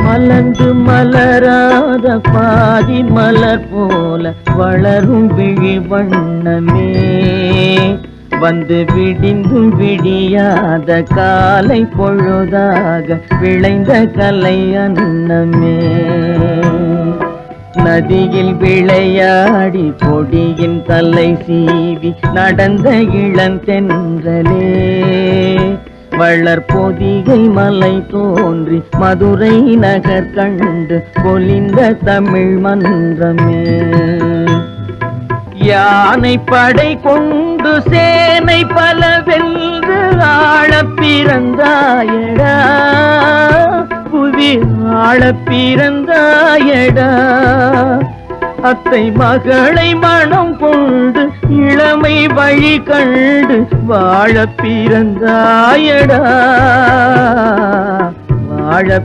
மலர்ந்து மலராத பாதி மலர் போல வளரும் விழி வண்ணமே, வந்து விடிந்தும் விடியாத காலை பொழுதாக விளைந்த கலை அன்னமே. நதியில் விளையாடி கொடியின் தலை சீவி நடந்த இளந்தென்றலே, வளர்பொதிகை மலை தோன்றி மதுரை நகர் கண்டு பொலிந்த தமிழ் மன்றமே. யானை படை கொண்டு சேனை பல வென்று ஆளப் பிறந்தாயடா, புவி ஆளப் பிறந்தாயடா. அத்தை மகளை மனம் கொண்டு இளமை வழி கண்டு வாழ பிறந்தாயடா, வாழ